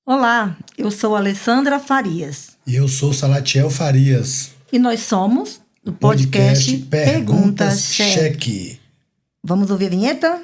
Olá, eu sou Alessandra Farias. E eu sou Salatiel Farias. E nós somos do podcast Perguntas Cheque. Vamos ouvir a vinheta?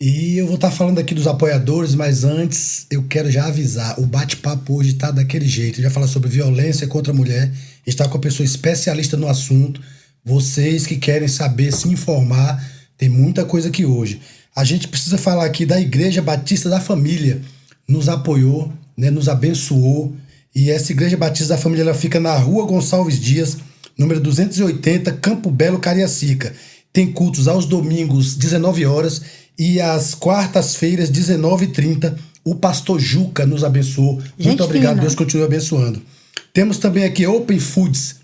E eu vou estar falando aqui dos apoiadores, mas antes eu quero já avisar, o bate-papo hoje está daquele jeito. A gente vai falar sobre violência contra a mulher, está com uma pessoa especialista no assunto. Vocês que querem saber, se informar, tem muita coisa aqui hoje. A gente precisa falar aqui da Igreja Batista da Família, nos apoiou, né, nos abençoou. E essa Igreja Batista da Família ela fica na Rua Gonçalves Dias, número 280, Campo Belo, Cariacica. Tem cultos aos domingos, 19 horas, e às quartas-feiras, 19h30, o pastor Juca nos abençoou. Muito obrigado, fina. Deus continue abençoando. Temos também aqui Open Foods,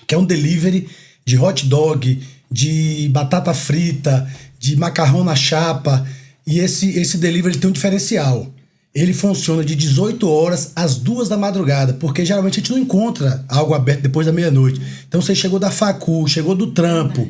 que é um delivery de hot dog, de batata frita, de macarrão na chapa. E esse delivery tem um diferencial. Ele funciona de 18 horas às 2 da madrugada, porque geralmente a gente não encontra algo aberto depois da meia-noite. Então você chegou da facu, chegou do trampo,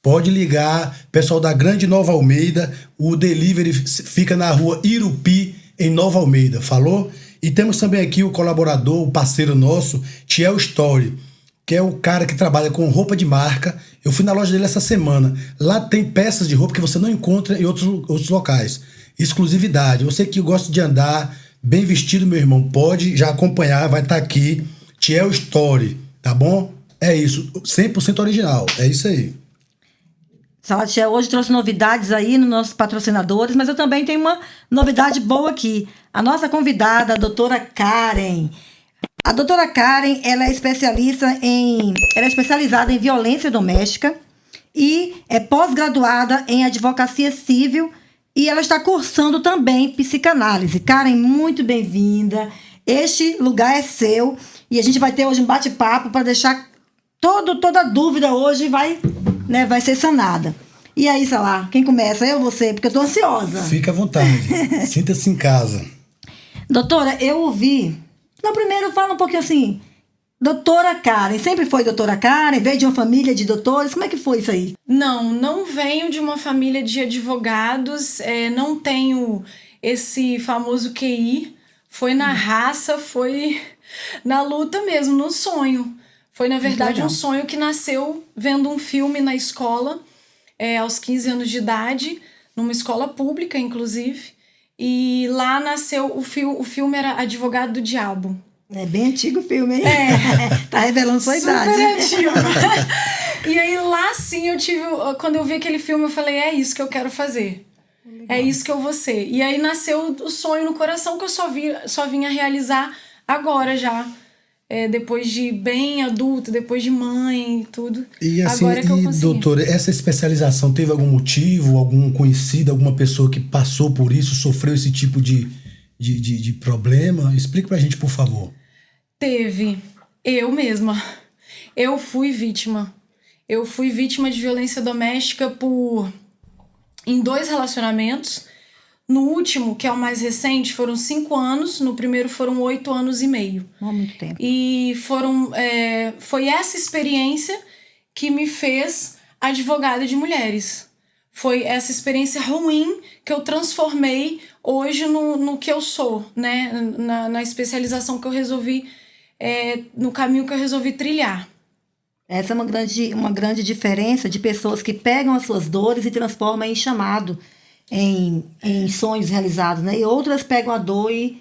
pode ligar, pessoal da Grande Nova Almeida, o delivery fica na rua Irupi, em Nova Almeida, falou? E temos também aqui o colaborador, o parceiro nosso, Tiel Story, que é o cara que trabalha com roupa de marca. Eu fui na loja dele essa semana. Lá tem peças de roupa que você não encontra em outros locais. Exclusividade. Você que gosta de andar bem vestido, meu irmão, pode já acompanhar, vai estar aqui. Tiel Story, tá bom? É isso, 100% original, é isso aí. Salatiel hoje trouxe novidades aí nos nossos patrocinadores, mas eu também tenho uma novidade boa aqui. A nossa convidada, a doutora Karen. A doutora Karen, ela é especializada em violência doméstica e é pós-graduada em advocacia civil e ela está cursando também psicanálise. Karen, muito bem-vinda. Este lugar é seu e a gente vai ter hoje um bate-papo para deixar toda dúvida hoje vai ser sanada. E aí, Salá, quem começa? Eu ou você? Porque eu tô ansiosa. Fica à vontade. Sinta-se em casa. Doutora, eu ouvi... Não, primeiro fala um pouquinho assim. Doutora Karen, sempre foi doutora Karen? Veio de uma família de doutores? Como é que foi isso aí? Não venho de uma família de advogados. Não tenho esse famoso QI. Foi na raça, foi na luta mesmo, no sonho. Foi, na verdade, um sonho que nasceu vendo um filme na escola, aos 15 anos de idade, numa escola pública, inclusive. E lá nasceu, o filme era Advogado do Diabo. É bem antigo o filme, hein? Tá revelando sua idade. Super antigo. E aí lá, sim, quando eu vi aquele filme, eu falei, é isso que eu quero fazer. Legal. É isso que eu vou ser. E aí nasceu o sonho no coração que eu só vinha realizar agora já. Depois de bem adulto, depois de mãe e tudo. E assim, agora que eu consegui. Doutora, essa especialização teve algum motivo, algum conhecido, alguma pessoa que passou por isso, sofreu esse tipo de problema? Explique pra gente, por favor. Teve. Eu mesma. Eu fui vítima. Eu fui vítima de violência doméstica em 2 relacionamentos. No último, que é o mais recente, foram 5 anos. No primeiro foram 8 anos e meio. Há muito tempo. E foi essa experiência que me fez advogada de mulheres. Foi essa experiência ruim que eu transformei hoje no que eu sou, né? Na especialização que eu resolvi, no caminho que eu resolvi trilhar. Essa é uma grande diferença de pessoas que pegam as suas dores e transformam em chamado. Em sonhos realizados, né? E outras pegam a dor e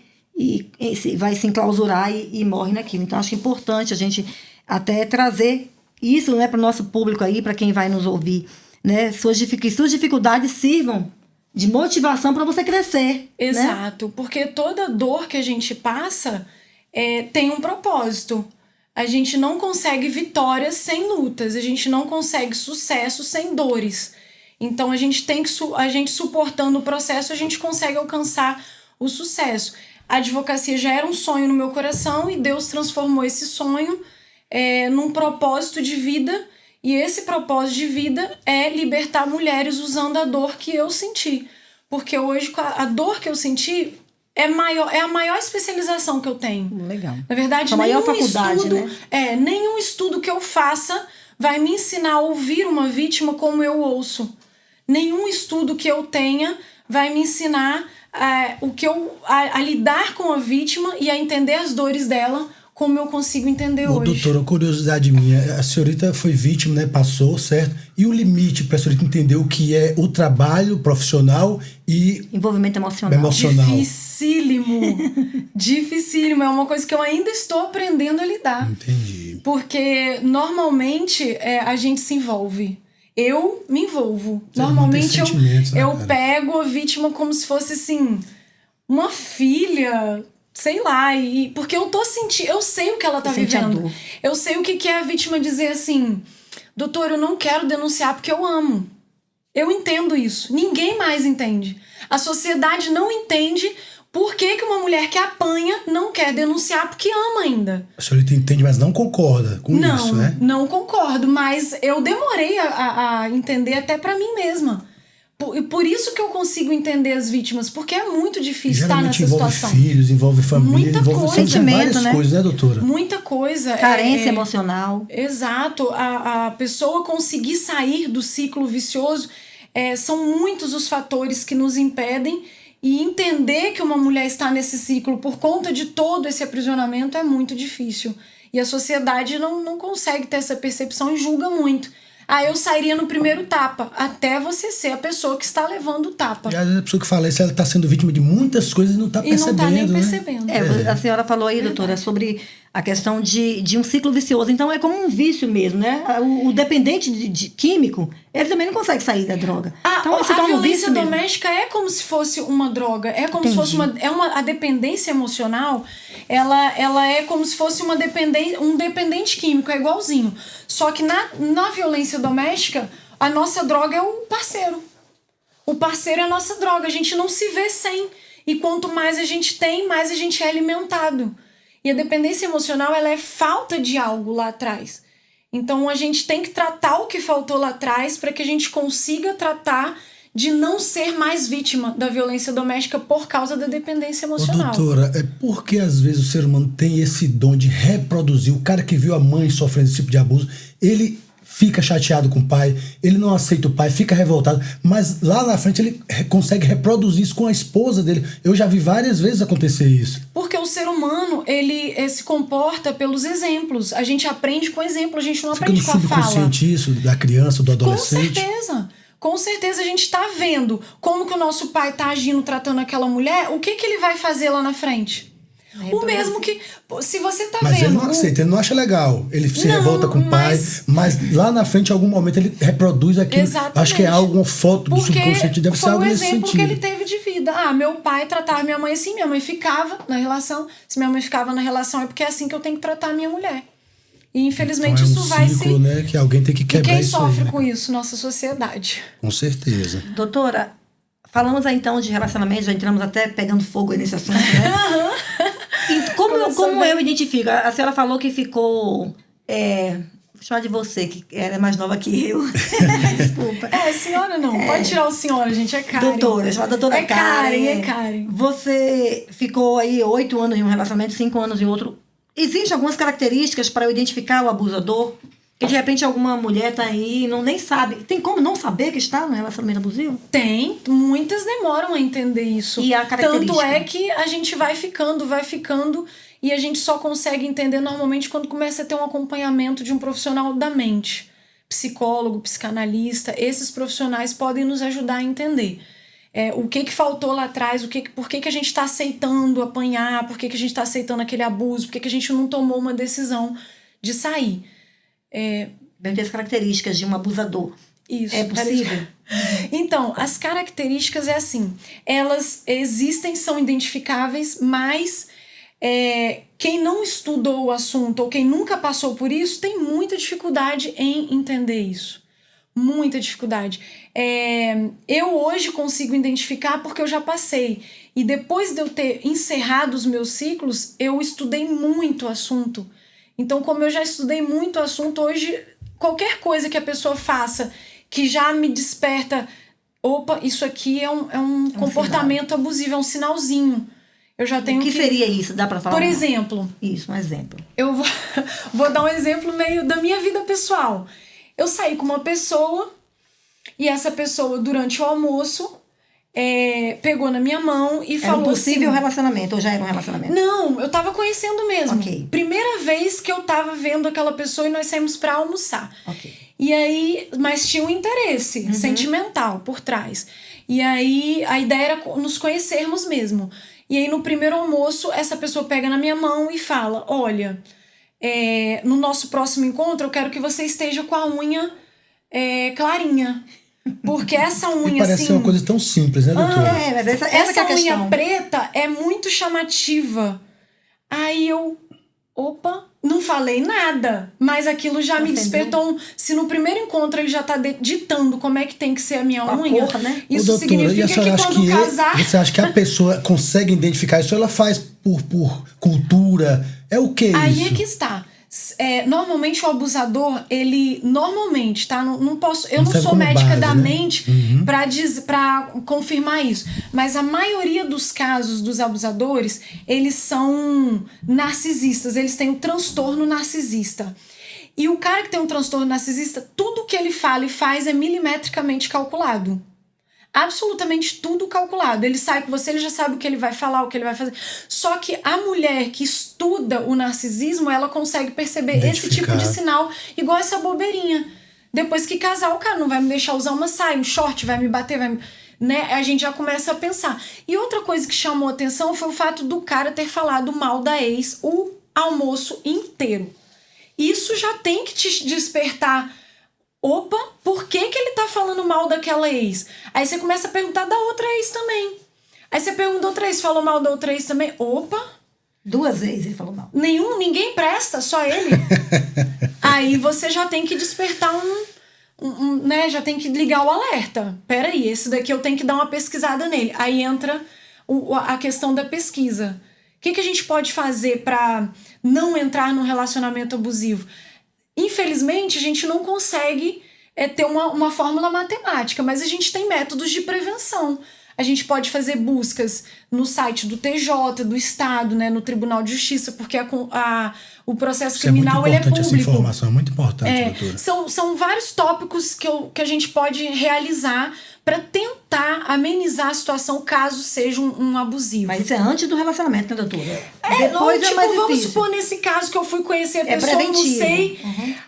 vai se enclausurar e morre naquilo. Então, acho importante a gente até trazer isso, né, para o nosso público aí, para quem vai nos ouvir, né? Suas dificuldades sirvam de motivação para você crescer. Exato, né? Porque toda dor que a gente passa tem um propósito. A gente não consegue vitórias sem lutas, a gente não consegue sucesso sem dores. Então, a gente suportando o processo, a gente consegue alcançar o sucesso. A advocacia já era um sonho no meu coração e Deus transformou esse sonho num propósito de vida. E esse propósito de vida é libertar mulheres usando a dor que eu senti. Porque hoje, a dor que eu senti é a maior especialização que eu tenho. Legal. Na verdade, A maior faculdade, né? Nenhum estudo que eu faça vai me ensinar a ouvir uma vítima como eu ouço. Nenhum estudo que eu tenha vai me ensinar a lidar com a vítima e a entender as dores dela como eu consigo entender hoje. Doutora, curiosidade minha, a senhorita foi vítima, né? Passou, certo? E o limite para a senhorita entender o que é o trabalho profissional e... envolvimento emocional. Dificílimo. Dificílimo. É uma coisa que eu ainda estou aprendendo a lidar. Entendi. Porque, normalmente, a gente se envolve. Eu me envolvo. Você Normalmente, eu né, pego a vítima como se fosse, assim, uma filha... sei lá, porque eu tô sentindo, eu sei o que ela tá vivendo. Eu sei o que é a vítima dizer assim: doutor, eu não quero denunciar porque eu amo. Eu entendo isso. Ninguém mais entende. A sociedade não entende por que uma mulher que apanha não quer denunciar porque ama ainda. A senhorita entende, mas não concorda com isso, né? Não concordo, mas eu demorei a entender até pra mim mesma. Por isso que eu consigo entender as vítimas, porque é muito difícil estar nessa situação. Envolve filhos, envolve família, muita envolve várias coisas, né, doutora? Muita coisa. Carência emocional. Exato. A pessoa conseguir sair do ciclo vicioso, são muitos os fatores que nos impedem, e entender que uma mulher está nesse ciclo por conta de todo esse aprisionamento é muito difícil. E a sociedade não consegue ter essa percepção e julga muito. Eu sairia no primeiro tapa, até você ser a pessoa que está levando o tapa. E a pessoa que fala isso, ela está sendo vítima de muitas coisas e não está percebendo. E não está nem né? percebendo. A senhora falou aí, doutora, sobre a questão de um ciclo vicioso. Então, é como um vício mesmo, né? O dependente de químico, ele também não consegue sair da droga. Então, a violência doméstica é como se fosse uma droga. É como se fosse a dependência emocional, ela é como se fosse um dependente químico, é igualzinho. Só que na violência doméstica, a nossa droga é o parceiro. O parceiro é a nossa droga. A gente não se vê sem. E quanto mais a gente tem, mais a gente é alimentado. E a dependência emocional, ela é falta de algo lá atrás. Então, a gente tem que tratar o que faltou lá atrás para que a gente consiga tratar de não ser mais vítima da violência doméstica por causa da dependência emocional. Doutora, é porque às vezes o ser humano tem esse dom de reproduzir. O cara que viu a mãe sofrendo esse tipo de abuso, ele fica chateado com o pai, ele não aceita o pai, fica revoltado, mas lá na frente ele consegue reproduzir isso com a esposa dele. Eu já vi várias vezes acontecer isso. Porque o ser humano, ele se comporta pelos exemplos. A gente aprende com exemplo, a gente não aprende com a fala. Fica no subconsciente isso da criança, do adolescente. Com certeza a gente tá vendo como que o nosso pai tá agindo, tratando aquela mulher, o que ele vai fazer lá na frente? O mesmo que... Se você tá vendo... Mas ele não aceita, ele não acha legal. Ele se revolta com o pai, mas lá na frente, em algum momento, ele reproduz aquilo. Exatamente. Acho que é alguma foto do subconsciente, deve ser algo nesse sentido. Foi o exemplo que ele teve de vida. Meu pai tratava minha mãe assim, minha mãe ficava na relação. Se minha mãe ficava na relação, é porque é assim que eu tenho que tratar a minha mulher. E infelizmente então, isso vai ciclo, né, que alguém tem que quebrar isso. E quem sofre aí, com isso? Nossa sociedade. Com certeza. Doutora, falamos aí então de relacionamento, já entramos até pegando fogo aí nesse assunto, né? E como eu identifico? A senhora falou que ficou... vou chamar de você, que era mais nova que eu. Desculpa. Senhora não. Pode tirar o senhora, gente. É Karen. Doutora, chama doutora Karen. É Karen. Você ficou aí 8 anos em um relacionamento, 5 anos em outro. Existem algumas características para eu identificar o abusador? Que de repente alguma mulher tá aí e nem sabe. Tem como não saber que está no relacionamento abusivo? Tem. Muitas demoram a entender isso. E a característica? Tanto é que a gente vai ficando. E a gente só consegue entender normalmente quando começa a ter um acompanhamento de um profissional da mente. Psicólogo, psicanalista. Esses profissionais podem nos ajudar a entender. O que faltou lá atrás, por que a gente está aceitando apanhar, por que a gente está aceitando aquele abuso, por que a gente não tomou uma decisão de sair. Deve ter as características de um abusador. Isso. É possível? Então, as características assim, elas existem, são identificáveis, mas quem não estudou o assunto ou quem nunca passou por isso tem muita dificuldade em entender isso. Muita dificuldade. Eu hoje consigo identificar porque eu já passei. E depois de eu ter encerrado os meus ciclos, eu estudei muito o assunto. Então, como eu já estudei muito o assunto, hoje, qualquer coisa que a pessoa faça que já me desperta, opa, isso aqui é um comportamento abusivo, é um sinalzinho. Eu já tenho O que seria isso? Dá pra falar? Por exemplo... Isso, um exemplo. Eu vou dar um exemplo meio da minha vida pessoal. Eu saí com uma pessoa e essa pessoa, durante o almoço, pegou na minha mão e falou um possível assim... relacionamento, ou já era um relacionamento? Não, eu tava conhecendo mesmo. Ok. Primeira vez que eu tava vendo aquela pessoa e nós saímos pra almoçar. Ok. E aí, mas tinha um interesse sentimental por trás. E aí, a ideia era nos conhecermos mesmo. E aí, no primeiro almoço, essa pessoa pega na minha mão e fala, olha, no nosso próximo encontro, eu quero que você esteja com a unha clarinha. Porque essa unha, parece ser uma coisa tão simples, né, doutora? Mas essa que é a unha questão. preta é muito chamativa. Aí eu... Opa, não falei nada, mas aquilo já me despertou. Se no primeiro encontro ele já tá ditando como é que tem que ser a minha unha, cor, né? isso doutora, significa que quando casar... Você acha que a pessoa consegue identificar isso? Ela faz por cultura? É o que Aí isso? é que está. Normalmente o abusador, ele normalmente, tá? Não posso, eu não serve sou como médica base, da né? mente pra confirmar isso, mas a maioria dos casos dos abusadores, eles são narcisistas, eles têm um transtorno narcisista. E o cara que tem um transtorno narcisista, tudo que ele fala e faz é milimetricamente calculado. Absolutamente tudo calculado. Ele sai com você, ele já sabe o que ele vai falar, o que ele vai fazer. Só que a mulher que estuda o narcisismo, ela consegue perceber esse tipo de sinal, igual essa bobeirinha. Depois que casar, o cara não vai me deixar usar uma saia, um short, vai me bater, né? A gente já começa a pensar. E outra coisa que chamou a atenção foi o fato do cara ter falado mal da ex o almoço inteiro. Isso já tem que te despertar... Opa, por que ele tá falando mal daquela ex? Aí você começa a perguntar da outra ex também. Aí você pergunta da outra ex, falou mal da outra ex também. Opa. 2 vezes ele falou mal. Ninguém presta, só ele. Aí você já tem que despertar né? Já tem que ligar o alerta. Peraí, esse daqui eu tenho que dar uma pesquisada nele. Aí entra a questão da pesquisa. O que a gente pode fazer para não entrar num relacionamento abusivo? Infelizmente, a gente não consegue ter uma fórmula matemática, mas a gente tem métodos de prevenção. A gente pode fazer buscas no site do TJ, do Estado, né, no Tribunal de Justiça, porque o processo criminal ele é público. Essa informação é muito importante, doutora. São vários tópicos que a gente pode realizar para tentar amenizar a situação caso seja um abusivo. Mas isso é antes do relacionamento, né, doutora? Depois não, mais vamos supor nesse caso que eu fui conhecer a pessoa, preventivo. Não sei,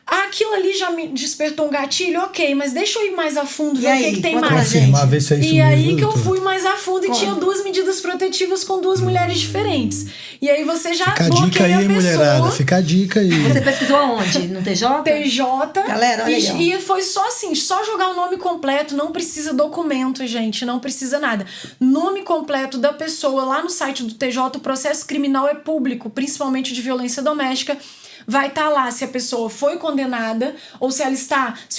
aquilo ali já me despertou um gatilho, ok, mas deixa eu ir mais a fundo, ver o que tem mais. Ver se é isso e mesmo, aí que doutora? eu fui mais a fundo e tinha 2 medidas protetivas com 2 mulheres diferentes. E aí você já bloqueia a pessoa. Mulherada, fica a dica aí. Você pesquisou aonde? No TJ? TJ. Galera, olha aí, e foi só assim, só jogar o nome completo, não precisa documento, gente, não precisa nada. Nome completo da pessoa lá no site do TJ, o processo criminal é público, principalmente de violência doméstica. Vai estar lá se a pessoa foi condenada ou se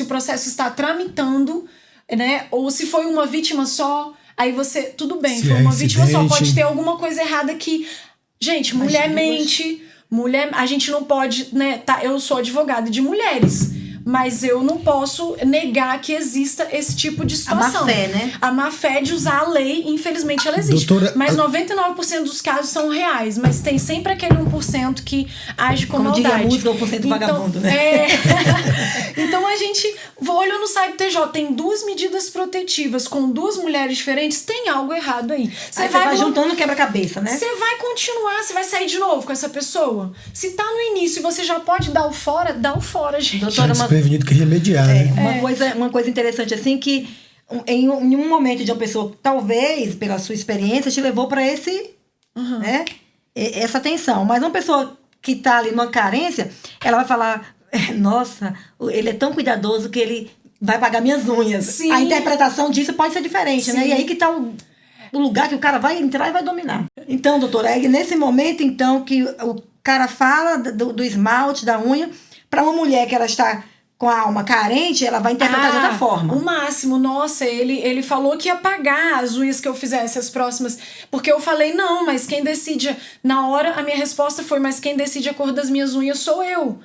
o processo está tramitando, né? Ou se foi uma vítima só. Aí você, tudo bem, foi uma vítima só, pode ter alguma coisa errada aqui. Gente, mulher mente, a gente não pode, né? Eu sou advogada de mulheres, mas eu não posso negar que exista esse tipo de situação. A má fé, né? A má fé de usar a lei, infelizmente, ela existe. Doutora, mas 99% dos casos são reais, mas tem sempre aquele 1% que age com maldade. Como diria a música, 1% vagabundo, né? Então a gente olha no site TJ, tem 2 medidas protetivas com 2 mulheres diferentes, tem algo errado aí. Você vai juntando quebra-cabeça, né? Você vai continuar, você vai sair de novo com essa pessoa. Se tá no início e você já pode dar o fora, dá o fora, gente. Doutora, prevenido que remediar, né? Uma coisa interessante assim que em um momento de uma pessoa, talvez pela sua experiência, te levou para né, essa tensão. Mas uma pessoa que tá ali numa carência, ela vai falar, nossa, ele é tão cuidadoso que ele vai pagar minhas unhas. Sim. A interpretação disso pode ser diferente, né? E aí que tá o lugar que o cara vai entrar e vai dominar. Então, doutora, é nesse momento então que o cara fala do esmalte, da unha, para uma mulher que ela está com a alma carente, ela vai interpretar de outra forma. O máximo, nossa, ele falou que ia pagar as unhas que eu fizesse, as próximas. Porque eu falei, não, mas quem decide... Na hora, a minha resposta foi, mas quem decide a cor das minhas unhas sou eu.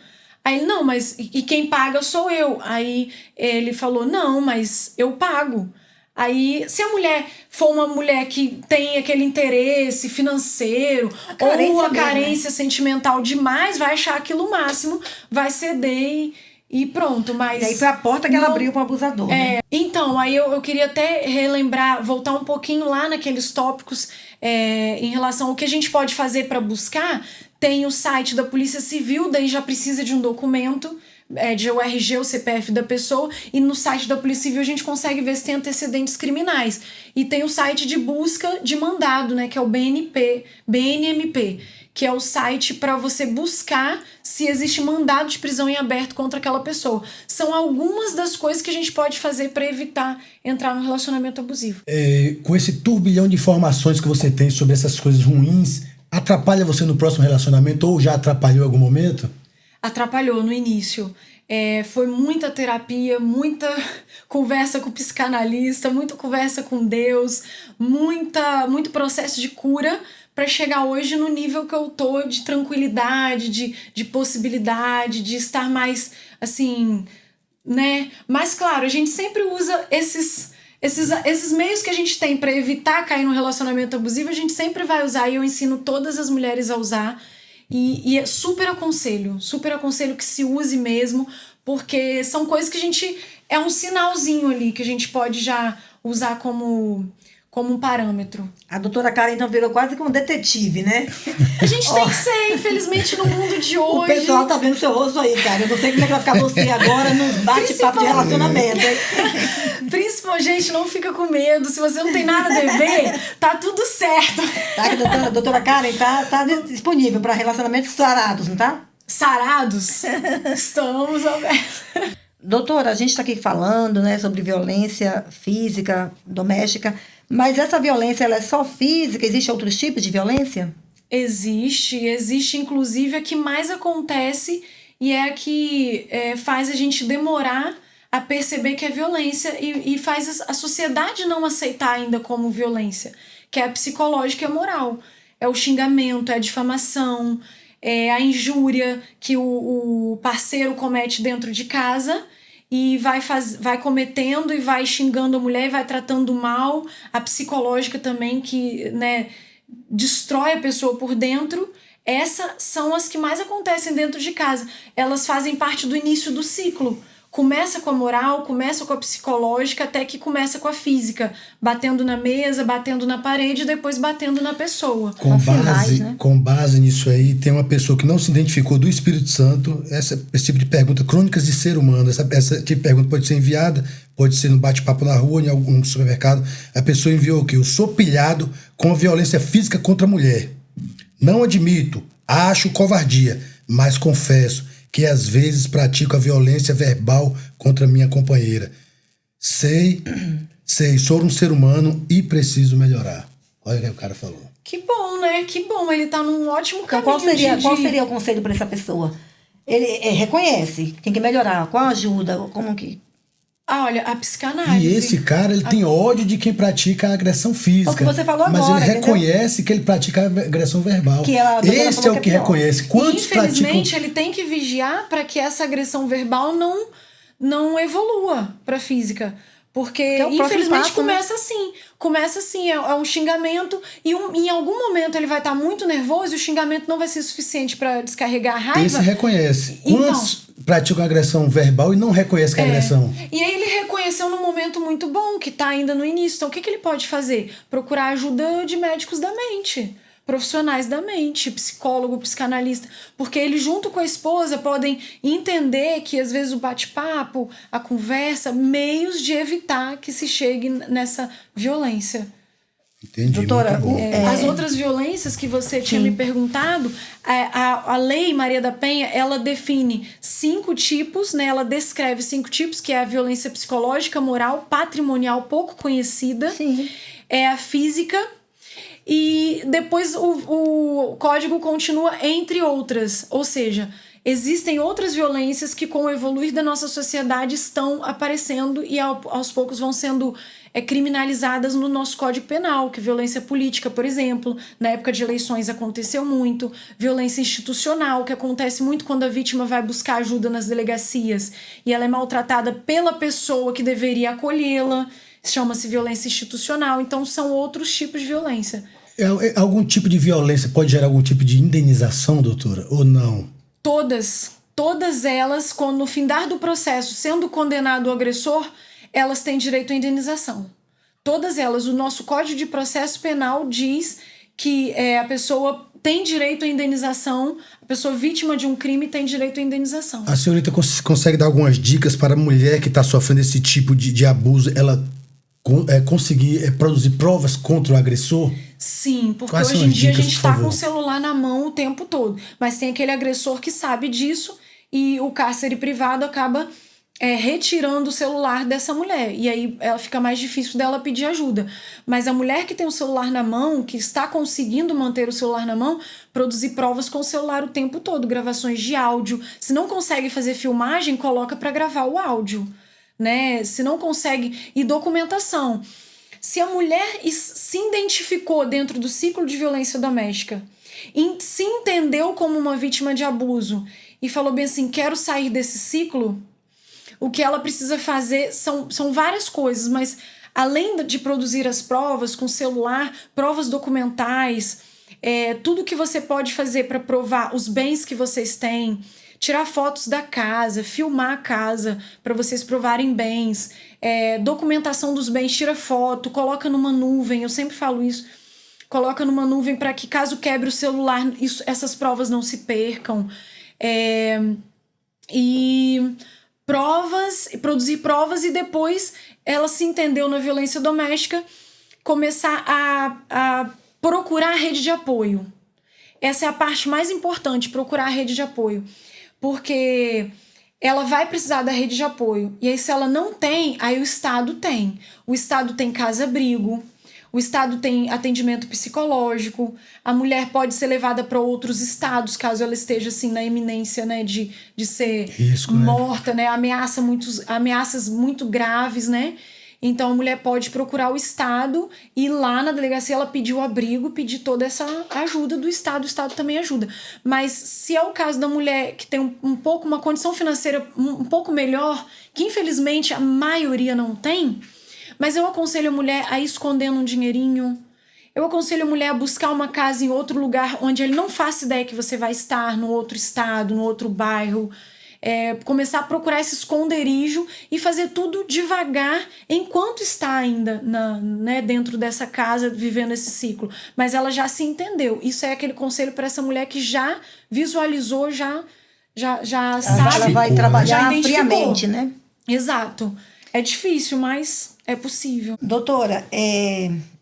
Aí ele, não, mas... E quem paga sou eu. Aí ele falou, não, mas eu pago. Aí, se a mulher for uma mulher que tem aquele interesse financeiro ou a carência sentimental demais, vai achar aquilo o máximo, vai ceder e pronto. Mas e aí foi a porta que ela abriu para o abusador. Né? Então, aí eu queria até relembrar, voltar um pouquinho lá naqueles tópicos em relação ao que a gente pode fazer para buscar. Tem o site da Polícia Civil, daí já precisa de um documento, de o RG, o CPF da pessoa, e no site da Polícia Civil a gente consegue ver se tem antecedentes criminais. E tem o site de busca de mandado, né, que é o BNMP, que é o site para você buscar se existe mandado de prisão em aberto contra aquela pessoa. São algumas das coisas que a gente pode fazer para evitar entrar no relacionamento abusivo. Com esse turbilhão de informações que você tem sobre essas coisas ruins, atrapalha você no próximo relacionamento ou já atrapalhou em algum momento? Atrapalhou no início. Foi muita terapia, muita conversa com o psicanalista, muita conversa com Deus, muito processo de cura para chegar hoje no nível que eu tô de tranquilidade, de possibilidade, de estar mais assim, né? Mas claro, a gente sempre usa esses meios que a gente tem para evitar cair no relacionamento abusivo, a gente sempre vai usar, e eu ensino todas as mulheres a usar. E super aconselho que se use mesmo, porque são coisas que a gente... É um sinalzinho ali que a gente pode já usar como um parâmetro. A doutora Karen então virou quase como detetive, né? A gente tem que ser, infelizmente, no mundo de hoje. O pessoal tá vendo seu rosto aí, cara. Eu não sei como é que vai ficar você agora nos bate-papo de relacionamento, hein? Principalmente, gente, não fica com medo. Se você não tem nada a dever, tá tudo certo. Tá, doutora Karen tá disponível para relacionamentos sarados, não tá? Sarados? Estamos abertos. Doutora, a gente está aqui falando, né, sobre violência física, doméstica, mas essa violência ela é só física? Existem outros tipos de violência? Existe inclusive a que mais acontece e é a que faz a gente demorar a perceber que é violência e faz a sociedade não aceitar ainda como violência, que é a psicológica e a moral. É o xingamento, é a difamação, é a injúria que o parceiro comete dentro de casa e vai cometendo e vai xingando a mulher e vai tratando mal. A psicológica também, que, né, destrói a pessoa por dentro. Essas são as que mais acontecem dentro de casa. Elas fazem parte do início do ciclo. Começa com a moral, começa com a psicológica, até que começa com a física. Batendo na mesa, batendo na parede e depois batendo na pessoa. Com base nisso aí, tem uma pessoa que não se identificou do Espírito Santo. Esse tipo de pergunta, crônicas de ser humano, essa tipo de pergunta pode ser enviada, pode ser no bate-papo na rua, em algum supermercado. A pessoa enviou o quê? Eu sou pilhado com a violência física contra a mulher. Não admito, acho covardia, mas confesso que às vezes pratico a violência verbal contra minha companheira. Sei, sou um ser humano e preciso melhorar. Olha o que o cara falou. Que bom, né? Que bom, ele tá num ótimo caminho. Então, qual seria o conselho para essa pessoa? Ele reconhece, tem que melhorar. Qual ajuda? Como que... Olha, a psicanálise. E esse cara, ele tem ódio de quem pratica a agressão física. É o que você falou mas agora, ele reconhece que ele pratica a agressão verbal. Esse é o que reconhece. Quantos infelizmente, ele tem que vigiar para que essa agressão verbal não evolua para física. Porque, infelizmente, começa assim, é um xingamento e em algum momento ele vai estar muito nervoso e o xingamento não vai ser suficiente para descarregar a raiva. Esse reconhece. Quantos praticam agressão verbal e não reconhecem que é agressão? E aí ele reconheceu num momento muito bom, que tá ainda no início. Então, o que ele pode fazer? Procurar ajuda de médicos da mente, profissionais da mente, psicólogo, psicanalista, porque eles junto com a esposa podem entender que às vezes o bate-papo, a conversa, meios de evitar que se chegue nessa violência. Entendi. Doutora, as outras violências que você tinha me perguntado, a Lei Maria da Penha, ela define 5 tipos, né? Ela descreve 5 tipos, que é a violência psicológica, moral, patrimonial, pouco conhecida, é a física, e depois o código continua entre outras, ou seja, existem outras violências que com o evoluir da nossa sociedade estão aparecendo e aos poucos vão sendo criminalizadas no nosso Código Penal, que violência política, por exemplo, na época de eleições aconteceu muito, violência institucional, que acontece muito quando a vítima vai buscar ajuda nas delegacias e ela é maltratada pela pessoa que deveria acolhê-la. chama-se violência institucional. Então, são outros tipos de violência. Algum tipo de violência pode gerar algum tipo de indenização, doutora? Ou não? Todas elas, quando no findar do processo, sendo condenado o agressor, elas têm direito à indenização. Todas elas. O nosso Código de Processo Penal diz que a pessoa tem direito à indenização, a pessoa vítima de um crime tem direito à indenização. A senhorita consegue dar algumas dicas para a mulher que está sofrendo esse tipo de abuso, ela conseguir produzir provas contra o agressor? Sim, porque Quais hoje em dia a dicas, gente por está com favor? o celular na mão o tempo todo. Mas tem aquele agressor que sabe disso e o cárcere privado acaba retirando o celular dessa mulher. E aí ela fica mais difícil dela pedir ajuda. Mas a mulher que tem o celular na mão, que está conseguindo manter o celular na mão, produzir provas com o celular o tempo todo, gravações de áudio. Se não consegue fazer filmagem, coloca para gravar o áudio, né? Se não consegue... E documentação. Se a mulher se identificou dentro do ciclo de violência doméstica, se entendeu como uma vítima de abuso e falou bem assim, quero sair desse ciclo, o que ela precisa fazer são várias coisas, mas além de produzir as provas com celular, provas documentais, tudo que você pode fazer para provar os bens que vocês têm, tirar fotos da casa, filmar a casa para vocês provarem bens, documentação dos bens, tira foto, coloca numa nuvem, eu sempre falo isso, coloca numa nuvem para que caso quebre o celular, essas provas não se percam. E produzir provas e depois ela se entendeu na violência doméstica, começar a procurar a rede de apoio. Essa é a parte mais importante, procurar a rede de apoio. Porque ela vai precisar da rede de apoio. E aí, se ela não tem, aí o Estado tem. O Estado tem casa-abrigo, o Estado tem atendimento psicológico, a mulher pode ser levada para outros estados, caso ela esteja assim, na iminência, né, de ser Risco, morta, né? Ameaças muito graves, né? Então a mulher pode procurar o Estado e lá na delegacia ela pedir o abrigo, pedir toda essa ajuda do Estado, o Estado também ajuda. Mas se é o caso da mulher que tem uma condição financeira um pouco melhor, que infelizmente a maioria não tem, mas eu aconselho a mulher a ir escondendo um dinheirinho, eu aconselho a mulher a buscar uma casa em outro lugar onde ele não faça ideia que você vai estar, no outro estado, no outro bairro, começar a procurar esse esconderijo e fazer tudo devagar enquanto está ainda dentro dessa casa, vivendo esse ciclo. Mas ela já se entendeu. Isso é aquele conselho para essa mulher que já visualizou, já sabe. Ela vai trabalhar friamente, né? Exato. É difícil, mas é possível. Doutora,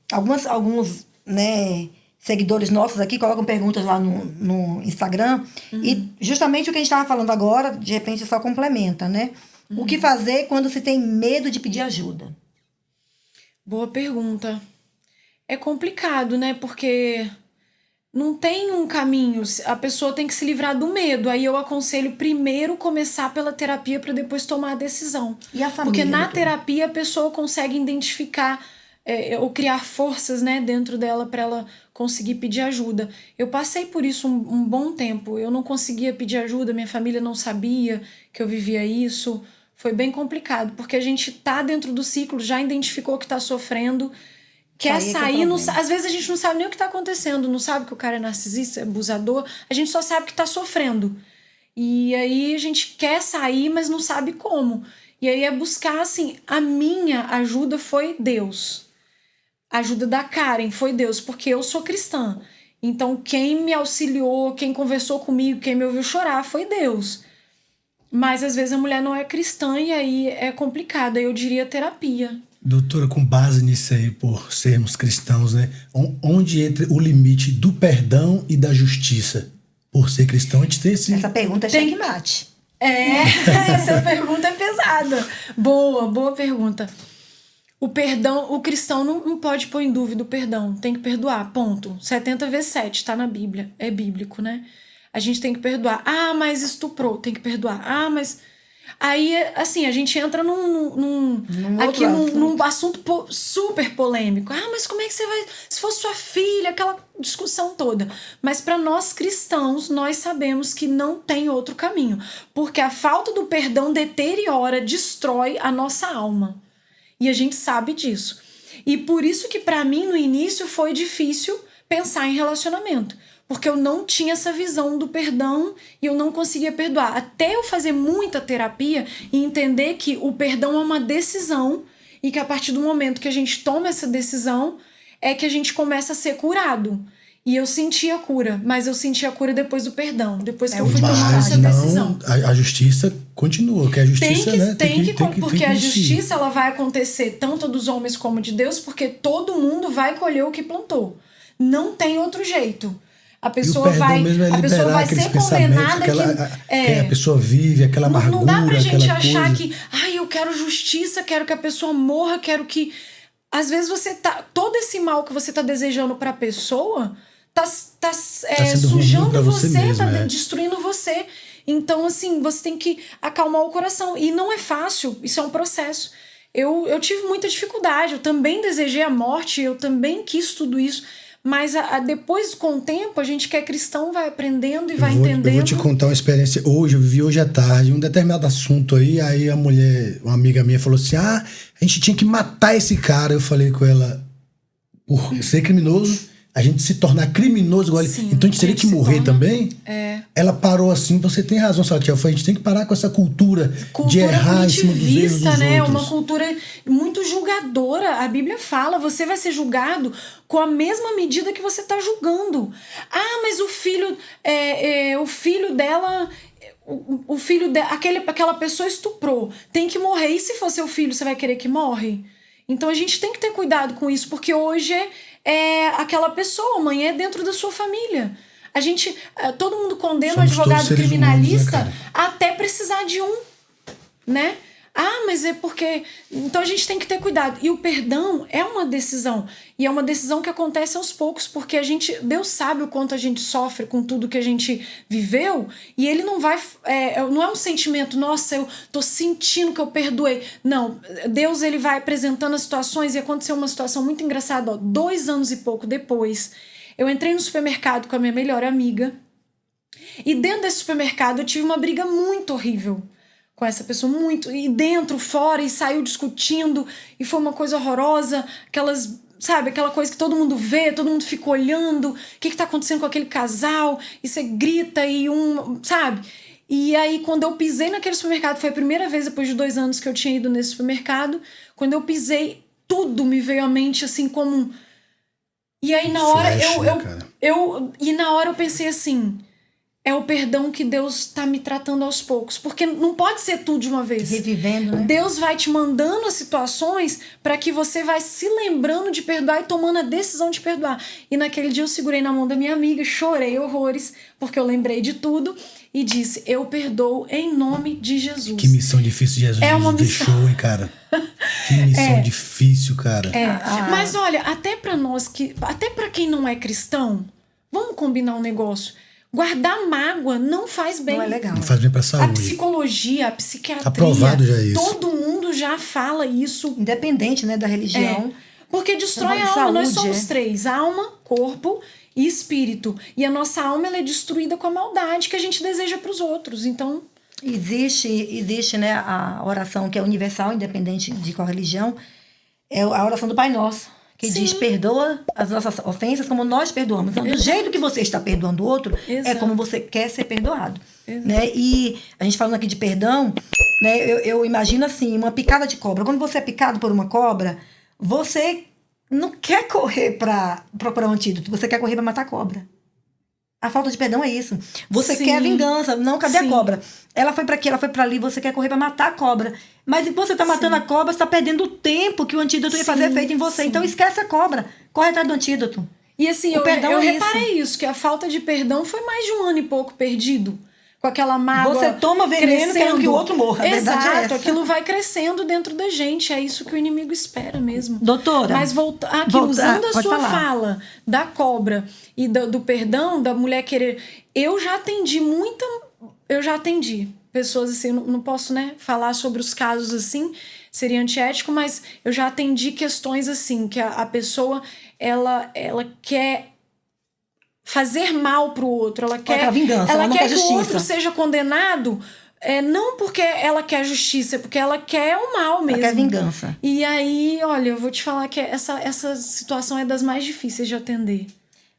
alguns seguidores nossos aqui colocam perguntas lá no Instagram. E justamente o que a gente estava falando agora, de repente só complementa, né? O que fazer quando se tem medo de pedir ajuda? Boa pergunta. É complicado, né? Porque não tem um caminho. A pessoa tem que se livrar do medo. Aí eu aconselho primeiro começar pela terapia para depois tomar a decisão. E a família? Porque na doutora? terapia a pessoa consegue identificar ou criar forças, né, dentro dela para ela conseguir pedir ajuda. Eu passei por isso um bom tempo. Eu não conseguia pedir ajuda, minha família não sabia que eu vivia isso. Foi bem complicado, porque a gente tá dentro do ciclo, já identificou que tá sofrendo, quer sair, às vezes a gente não sabe nem o que tá acontecendo, não sabe que o cara é narcisista, é abusador, a gente só sabe que tá sofrendo. E aí a gente quer sair, mas não sabe como. E aí é buscar, assim, a minha ajuda foi Deus. A ajuda da Karen foi Deus, porque eu sou cristã. Então quem me auxiliou, quem conversou comigo, quem me ouviu chorar foi Deus. Mas às vezes a mulher não é cristã e aí é complicado. Eu diria terapia. Doutora, com base nisso aí, por sermos cristãos, né? Onde entra o limite do perdão e da justiça? Por ser cristão, a gente tem esse... Essa pergunta é checkmate. Essa pergunta é pesada. Boa pergunta. O perdão, o cristão não pode pôr em dúvida o perdão. Tem que perdoar, ponto. 70 vezes 7, tá na Bíblia. É bíblico, né? A gente tem que perdoar. Ah, mas estuprou, tem que perdoar. Ah, mas... Aí, assim, a gente entra num assunto super polêmico. Ah, mas como é que você vai... Se fosse sua filha, aquela discussão toda. Mas para nós cristãos, nós sabemos que não tem outro caminho. Porque a falta do perdão deteriora, destrói a nossa alma. E a gente sabe disso. E por isso que pra mim no início foi difícil pensar em relacionamento. Porque eu não tinha essa visão do perdão e eu não conseguia perdoar. Até eu fazer muita terapia e entender que o perdão é uma decisão e que a partir do momento que a gente toma essa decisão é que a gente começa a ser curado. E eu senti a cura, mas eu senti a cura depois do perdão, depois que eu fui tomar essa decisão. A justiça continua, porque a justiça, porque a justiça ela vai acontecer tanto dos homens como de Deus, porque todo mundo vai colher o que plantou. Não tem outro jeito. A pessoa vai ser condenada que a pessoa vive, aquela amargura. Não dá pra gente achar que, eu quero justiça, quero que a pessoa morra, quero que. Às vezes todo esse mal que você tá desejando pra pessoa tá sujando você, destruindo você. Então, assim, você tem que acalmar o coração. E não é fácil, isso é um processo. Eu tive muita dificuldade, eu também desejei a morte, eu também quis tudo isso. Mas depois, com o tempo, a gente que é cristão vai aprendendo e vai entendendo. Eu vou te contar uma experiência. Eu vivi hoje à tarde um determinado assunto aí a mulher, uma amiga minha, falou assim, a gente tinha que matar esse cara. Eu falei com ela, por ser criminoso, a gente se tornar criminoso igual ele. Então a gente teria que morrer também? Ela parou assim, você tem razão, Salatiel. A gente tem que parar com essa cultura de errar em cima dos erros dos outros. Uma cultura muito julgadora. A Bíblia fala, você vai ser julgado com a mesma medida que você está julgando. Mas o filho dela... aquela pessoa estuprou. Tem que morrer. E se for seu filho, você vai querer que morre? Então a gente tem que ter cuidado com isso, porque hoje é aquela pessoa, amanhã é dentro da sua família. Todo mundo condena o advogado criminalista humanos, né, até precisar de um, né? Mas é porque... Então a gente tem que ter cuidado. E o perdão é uma decisão. E é uma decisão que acontece aos poucos, porque Deus sabe o quanto a gente sofre com tudo que a gente viveu, e Ele não vai... não é um sentimento, nossa, eu tô sentindo que eu perdoei. Não, Deus ele vai apresentando as situações, e aconteceu uma situação muito engraçada. 2 anos e pouco depois, eu entrei no supermercado com a minha melhor amiga, e dentro desse supermercado eu tive uma briga muito horrível com essa pessoa, muito, e dentro, fora, e saiu discutindo, e foi uma coisa horrorosa, aquela coisa que todo mundo vê, todo mundo fica olhando, o que tá acontecendo com aquele casal, e você grita, sabe? E aí, quando eu pisei naquele supermercado, foi a primeira vez depois de 2 anos que eu tinha ido nesse supermercado, quando eu pisei, tudo me veio à mente, assim, como... E aí, na hora, na hora eu pensei assim... É o perdão que Deus tá me tratando aos poucos. Porque não pode ser tudo de uma vez. Revivendo, né? Deus vai te mandando as situações para que você vai se lembrando de perdoar e tomando a decisão de perdoar. E naquele dia eu segurei na mão da minha amiga, chorei horrores, porque eu lembrei de tudo. E disse, eu perdoo em nome de Jesus. Que missão difícil Jesus nos deixou, hein, cara? Que missão difícil, cara. Mas olha, até pra quem não é cristão, vamos combinar um negócio. Guardar mágoa não faz bem. Não é legal. Não faz bem pra saúde. A psicologia, a psiquiatria. Tá provado já isso. Todo mundo já fala isso. Independente, né, da religião. Porque destrói a alma. Saúde, nós somos 3. Alma, corpo e espírito. E a nossa alma ela é destruída com a maldade que a gente deseja pros outros. Então... Existe, né, a oração que é universal, independente de qual religião. É a oração do Pai Nosso. Que diz, perdoa as nossas ofensas como nós perdoamos. Então, do jeito que você está perdoando o outro, é como você quer ser perdoado. Né? E a gente falando aqui de perdão, né, eu imagino assim, uma picada de cobra. Quando você é picado por uma cobra, você não quer correr para procurar um antídoto, você quer correr para matar a cobra. A falta de perdão é isso. Você quer vingança. Não, cadê a cobra? Ela foi para aqui, ela foi para ali, você quer correr para matar a cobra. Mas enquanto você tá matando a cobra, você tá perdendo o tempo que o antídoto ia fazer efeito em você. Então esquece a cobra. Corre atrás do antídoto. E assim, eu reparei isso, que a falta de perdão foi mais de 1 ano e pouco perdido. Com aquela mágoa. Você toma veneno querendo que o outro morra. Exato, aquilo vai crescendo dentro da gente. É isso que o inimigo espera mesmo. Doutora. Mas usando a sua fala da cobra e do perdão, da mulher querer. Eu já atendi pessoas assim, não posso, né, falar sobre os casos assim, seria antiético, mas eu já atendi questões assim, que a pessoa, ela quer fazer mal pro outro, ela quer vingança, ela quer que justiça. o outro seja condenado Não porque ela quer justiça, é porque ela quer o mal mesmo. Ela quer vingança. E aí, olha, eu vou te falar que essa situação é das mais difíceis de atender.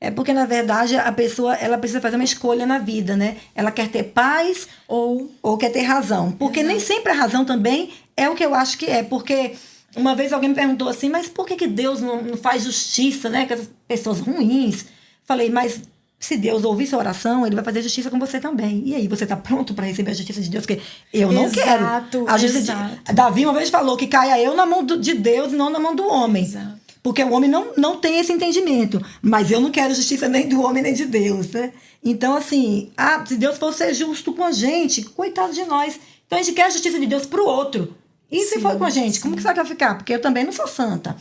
É porque, na verdade, a pessoa ela precisa fazer uma escolha na vida, né? Ela quer ter paz ou quer ter razão. Porque nem sempre a razão também é o que eu acho que é. Porque uma vez alguém me perguntou assim, mas por que Deus não faz justiça, né? Com as pessoas ruins. Falei, mas se Deus ouvir sua oração, ele vai fazer justiça com você também. E aí, você está pronto para receber a justiça de Deus? Porque eu não quero. A justiça Davi uma vez falou que caia eu na mão de Deus e não na mão do homem. Exato. Porque o homem não tem esse entendimento. Mas eu não quero justiça nem do homem nem de Deus, né? Então, assim, se Deus for ser justo com a gente, coitado de nós. Então, a gente quer a justiça de Deus pro outro. E se for com a gente, como que você vai ficar? Porque eu também não sou santa.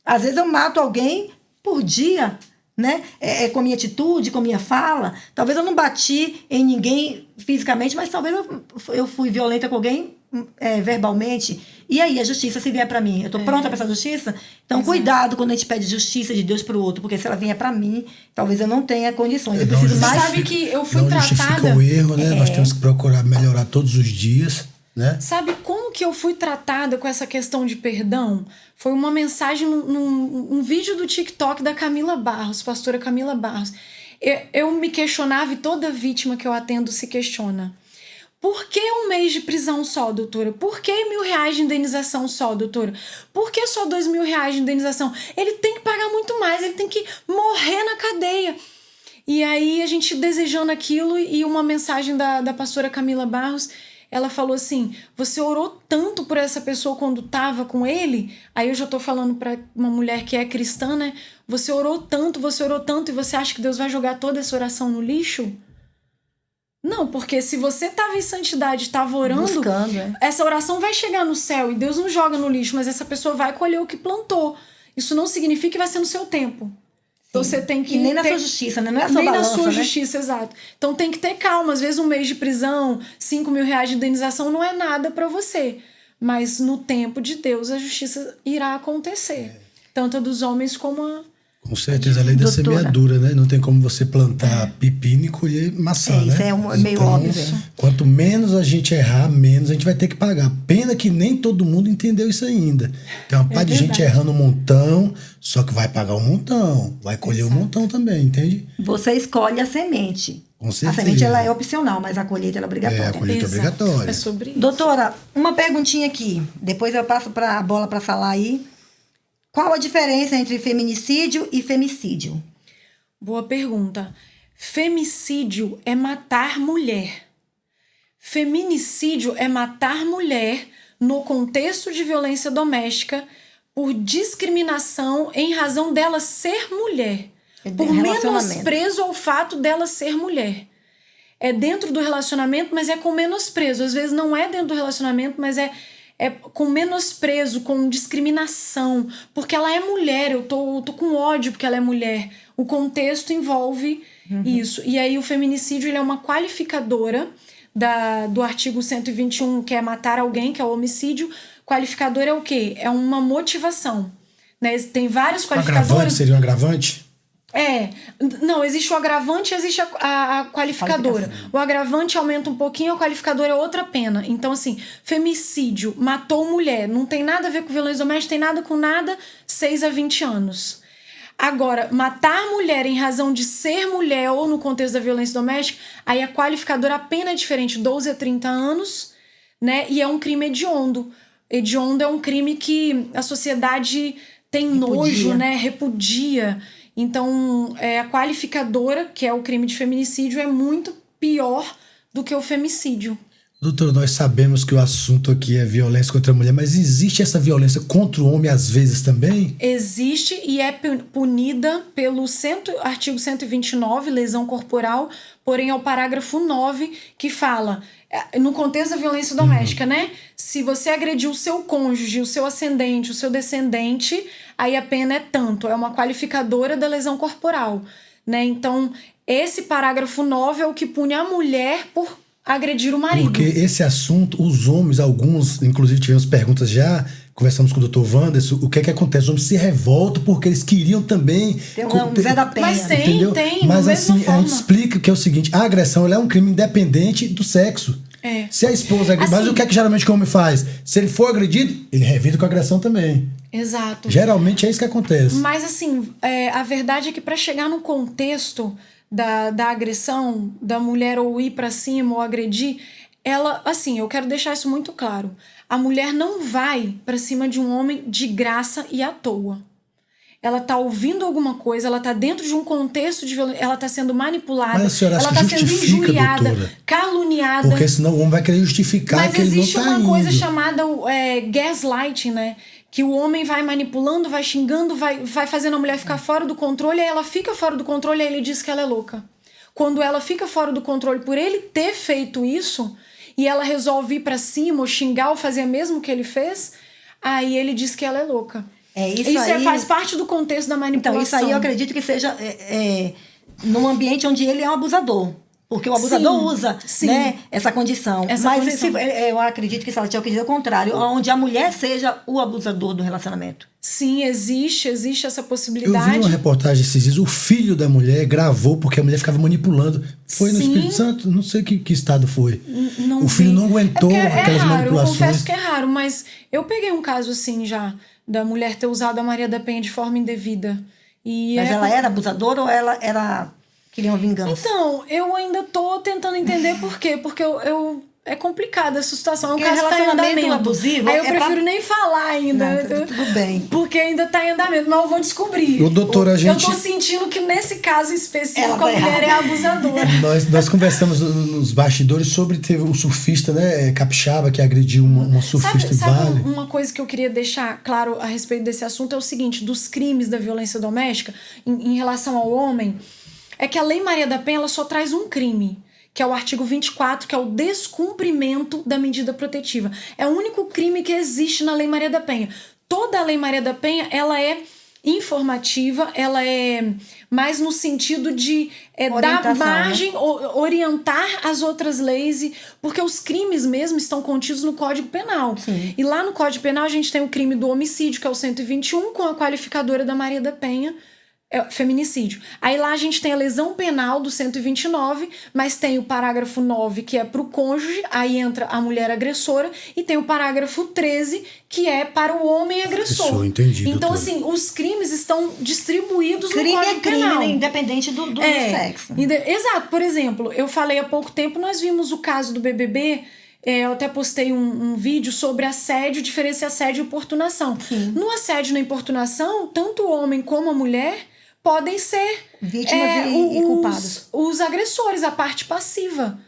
Às vezes eu mato alguém por dia, né? Com minha atitude, com minha fala. Talvez eu não bati em ninguém fisicamente, mas talvez eu fui violenta com alguém verbalmente. E aí, a justiça se vier pra mim? Eu tô pronta pra essa justiça? Então, cuidado quando a gente pede justiça de Deus pro outro, porque se ela vier pra mim, talvez eu não tenha condições. Eu preciso mais. Sabe que eu fui não tratada. Justifica o erro, né? Nós temos que procurar melhorar todos os dias, né? Sabe como que eu fui tratada com essa questão de perdão? Foi uma mensagem num vídeo do TikTok da Camila Barros, pastora Camila Barros. Eu me questionava, e toda vítima que eu atendo se questiona. Por que 1 mês de prisão só, doutora? Por que R$1.000 de indenização só, doutora? Por que só R$2.000 de indenização? Ele tem que pagar muito mais, ele tem que morrer na cadeia. E aí a gente desejando aquilo, e uma mensagem da pastora Camila Barros, ela falou assim, você orou tanto por essa pessoa quando estava com ele? Aí eu já tô falando para uma mulher que é cristã, né? Você orou tanto, e você acha que Deus vai jogar toda essa oração no lixo? Não, porque se você estava em santidade, estava orando, buscando, essa oração vai chegar no céu e Deus não joga no lixo, mas essa pessoa vai colher o que plantou. Isso não significa que vai ser no seu tempo. Então você tem que... E nem na sua justiça, né? Não é a sua nem balança, na sua né? justiça, exato. Então tem que ter calma. Às vezes 1 mês de prisão, R$5.000 de indenização não é nada para você. Mas no tempo de Deus a justiça irá acontecer. Tanto a dos homens como a... Com certeza, a lei da semeadura, né? Não tem como você plantar pepino e colher maçã, né? Isso é meio óbvio. Quanto menos a gente errar, menos a gente vai ter que pagar. Pena que nem todo mundo entendeu isso ainda. Tem uma parte de gente errando um montão, só que vai pagar um montão. Vai colher um montão também, entende? Você escolhe a semente. Com certeza. A semente ela é opcional, mas a colheita ela é obrigatória. A colheita é obrigatória. É sobre isso. Doutora, uma perguntinha aqui. Depois eu passo a bola para falar aí. Qual a diferença entre feminicídio e femicídio? Boa pergunta. Femicídio é matar mulher. Feminicídio é matar mulher no contexto de violência doméstica por discriminação em razão dela ser mulher. Por menosprezo ao fato dela ser mulher. É dentro do relacionamento, mas é com menosprezo. Às vezes não é dentro do relacionamento, mas é com menosprezo, com discriminação, porque ela é mulher, eu tô com ódio porque ela é mulher. O contexto envolve isso. E aí o feminicídio ele é uma qualificadora do artigo 121, que é matar alguém, que é o homicídio. Qualificador é o quê? É uma motivação. Né? Tem vários qualificadores. Agravante seria um agravante? Não, existe o agravante e existe a qualificadora. O agravante aumenta um pouquinho, a qualificadora é outra pena. Então, assim, femicídio, matou mulher, não tem nada a ver com violência doméstica, tem nada com nada, 6 a 20 anos. Agora, matar mulher em razão de ser mulher ou no contexto da violência doméstica, aí a qualificadora, a pena é diferente, 12 a 30 anos, né? E é um crime hediondo. Hediondo é um crime que a sociedade tem nojo, né? Repudia. Então, a qualificadora, que é o crime de feminicídio, é muito pior do que o femicídio. Doutor, nós sabemos que o assunto aqui é violência contra a mulher, mas existe essa violência contra o homem às vezes também? Existe e é punida pelo artigo 129, lesão corporal, porém é o parágrafo 9 que fala, no contexto da violência doméstica, né? Se você agrediu o seu cônjuge, o seu ascendente, o seu descendente, aí a pena é tanto, é uma qualificadora da lesão corporal, né? Então, esse parágrafo 9 é o que pune a mulher por agredir o marido. Porque esse assunto, os homens, alguns, inclusive tivemos perguntas já, conversamos com o Dr. Wanderson, o que é que acontece? Os homens se revoltam porque eles queriam também... Tem um Zé da Penha. Mas tem, mas assim, forma. A gente explica que é o seguinte, a agressão ela é um crime independente do sexo. Se a esposa agride, Assim, mas o que é que geralmente o homem faz? Se ele for agredido, ele revida com agressão também. Exato. Geralmente é isso que acontece. Mas assim, a verdade é que para chegar no contexto da agressão, da mulher ou ir para cima ou agredir, ela, assim, eu quero deixar isso muito claro. A mulher não vai para cima de um homem de graça e à toa. Ela tá ouvindo alguma coisa, ela tá dentro de um contexto de violência, ela tá sendo manipulada, Mas a senhora acha ela que tá sendo justifica, injuriada, doutora? caluniada. Porque senão o homem vai querer justificar Mas que ele não existe tá uma indo. coisa chamada gaslighting, né? Que o homem vai manipulando, vai xingando, vai fazendo a mulher ficar fora do controle, aí ela fica fora do controle, aí ele diz que ela é louca. Quando ela fica fora do controle por ele ter feito isso, e ela resolve ir pra cima, ou xingar, ou fazer o mesmo que ele fez, aí ele diz que ela é louca. Isso aí faz parte do contexto da manipulação. Então, isso aí eu acredito que seja num ambiente onde ele é um abusador. Porque o abusador usa né, essa condição. Mas eu acredito que Salatiel quer dizer o contrário, onde a mulher seja o abusador do relacionamento. Sim, existe essa possibilidade. Eu vi uma reportagem esses dias, o filho da mulher gravou porque a mulher ficava manipulando. Foi no Espírito Santo? Não sei que estado foi. O filho não aguentou aquelas manipulações. Eu confesso que é raro, mas eu peguei um caso assim já, da mulher ter usado a Maria da Penha de forma indevida. Mas ela era abusadora ou ela queria uma vingança? Então, eu ainda tô tentando entender por quê. Porque é complicada essa situação. É um caso que tá em andamento. Abusivo, aí eu prefiro nem falar ainda. Não, tudo bem. Porque ainda tá em andamento, mas eu vou descobrir. Eu tô sentindo que nesse caso específico a mulher é abusadora. Nós conversamos nos bastidores sobre teve um surfista, né, capixaba, que agrediu uma surfista em Vale. Uma coisa que eu queria deixar claro a respeito desse assunto é o seguinte, dos crimes da violência doméstica em relação ao homem, é que a Lei Maria da Penha ela só traz um crime, que é o artigo 24, que é o descumprimento da medida protetiva. É o único crime que existe na Lei Maria da Penha. Toda a Lei Maria da Penha, ela é informativa, ela é mais no sentido de dar margem, né? Orientar as outras leis, porque os crimes mesmo estão contidos no Código Penal. Sim. E lá no Código Penal a gente tem o crime do homicídio, que é o 121, com a qualificadora da Maria da Penha, feminicídio. Aí lá a gente tem a lesão penal do 129, mas tem o parágrafo 9, que é pro cônjuge, aí entra a mulher agressora, e tem o parágrafo 13, que é para o homem agressor. Entendi, então, doutora. assim, os crimes estão distribuídos crime no Código Penal. Independente do sexo. Exato. Por exemplo, eu falei há pouco tempo, nós vimos o caso do BBB. Eu até postei um vídeo sobre assédio, diferença entre assédio e importunação. Sim. No assédio e na importunação, tanto o homem como a mulher podem ser vítimas e culpados. Os agressores, a parte passiva.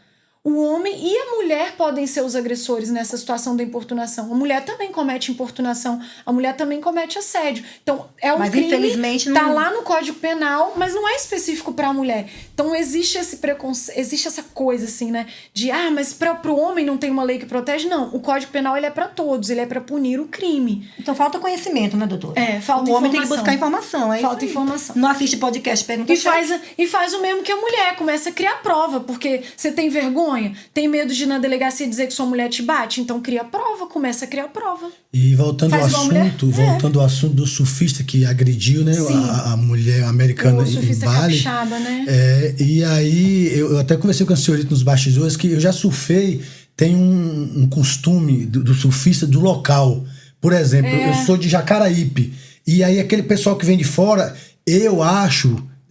O homem e a mulher podem ser os agressores nessa situação da importunação. A mulher também comete importunação, a mulher também comete assédio. Então, mas crime, infelizmente tá lá no Código Penal, mas não é específico para a mulher. Então, existe esse preconceito, existe essa coisa assim, né? De, mas pro homem não tem uma lei que protege? Não, o Código Penal ele é para todos, ele é para punir o crime. Então, falta conhecimento, né, doutora? Falta o homem tem que buscar informação. Falta informação. Não assiste podcast, pergunta e faz o mesmo que a mulher, começa a criar prova, porque você tem vergonha, tem medo de ir na delegacia dizer que sua mulher te bate, então cria prova, começa a criar prova. E voltando ao assunto do surfista que agrediu, né, a mulher americana em Bali. Capixaba, né? E aí eu até conversei com a senhorita nos bastidores que eu já surfei, tem um costume do surfista do local. Por exemplo, eu sou de Jacaraípe, e aí aquele pessoal que vem de fora,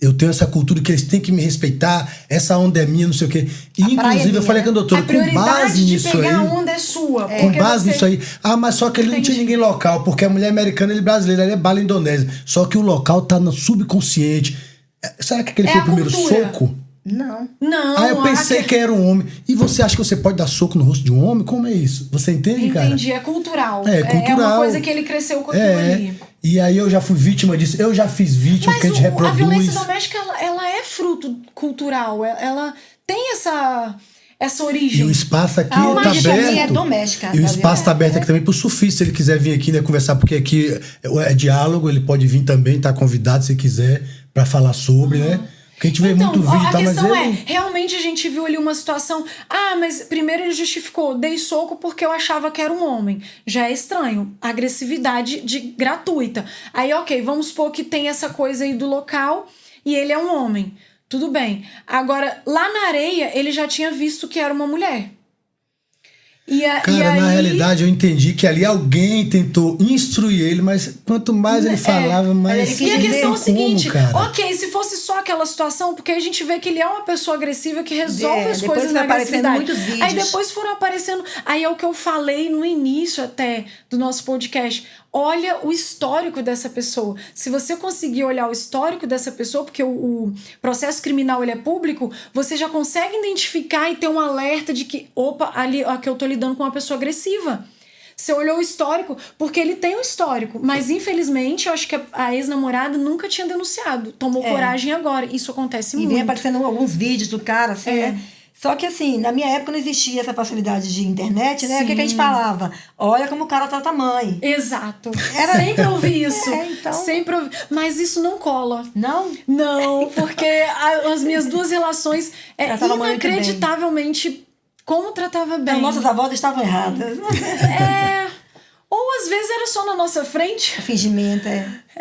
eu tenho essa cultura que eles têm que me respeitar, essa onda é minha, não sei o quê. E, inclusive, eu falei com a doutora, com base nisso aí. A onda é sua. Com base nisso aí. Mas só que ele não tinha ninguém local, porque a mulher americana, ele é brasileiro, ele é Bali Indonésia. Só que o local tá no subconsciente. Será que aquele foi o primeiro soco? Não. Aí eu pensei que era um homem. E você acha que você pode dar soco no rosto de um homem? Como é isso? Você entende, cara? Entendi, é cultural. É cultural. É uma coisa que ele cresceu com aquilo ali. E aí eu já fui vítima disso. Eu já fiz vítima, que a gente reproduz. A violência doméstica, ela é fruto cultural. Ela tem essa origem. E o espaço aqui tá aberto. É doméstica. E o espaço tá aberto aqui também pro surfista, se ele quiser vir aqui, né, conversar, porque aqui é diálogo, ele pode vir também, tá convidado se quiser, pra falar sobre, né? Porque a gente vê muito vídeo, a questão mas realmente a gente viu ali uma situação, mas primeiro ele justificou, dei soco porque eu achava que era um homem. Já é estranho, agressividade gratuita. Aí, ok, vamos supor que tem essa coisa aí do local e ele é um homem. Tudo bem. Agora, lá na areia, ele já tinha visto que era uma mulher. Cara, na realidade eu entendi que ali alguém tentou instruir ele, mas quanto mais ele falava, mais... E a questão é o seguinte, cara? ok, se fosse só aquela situação, porque a gente vê que ele é uma pessoa agressiva que resolve as coisas na aparecendo agressividade. muitos vídeos. Aí depois foram aparecendo... Aí é o que eu falei no início até do nosso podcast. Olha o histórico dessa pessoa. Se você conseguir olhar o histórico dessa pessoa, porque o processo criminal ele é público, você já consegue identificar e ter um alerta de que, opa, ali aqui eu tô lidando com uma pessoa agressiva. Você olhou o histórico, porque ele tem um histórico, mas infelizmente eu acho que a ex-namorada nunca tinha denunciado. Tomou coragem agora. Isso acontece muito. E vem aparecendo alguns vídeos do cara, assim, né? Só que assim, na minha época não existia essa facilidade de internet, né? O que a gente falava? Olha como o cara trata a mãe. Exato. Sempre ouvi isso. Então... Sempre ouvi. Mas isso não cola. Não? Não, porque as minhas duas relações inacreditavelmente como tratava bem. Então, nossas avós estavam erradas. Ou às vezes era só na nossa frente. Fingimento,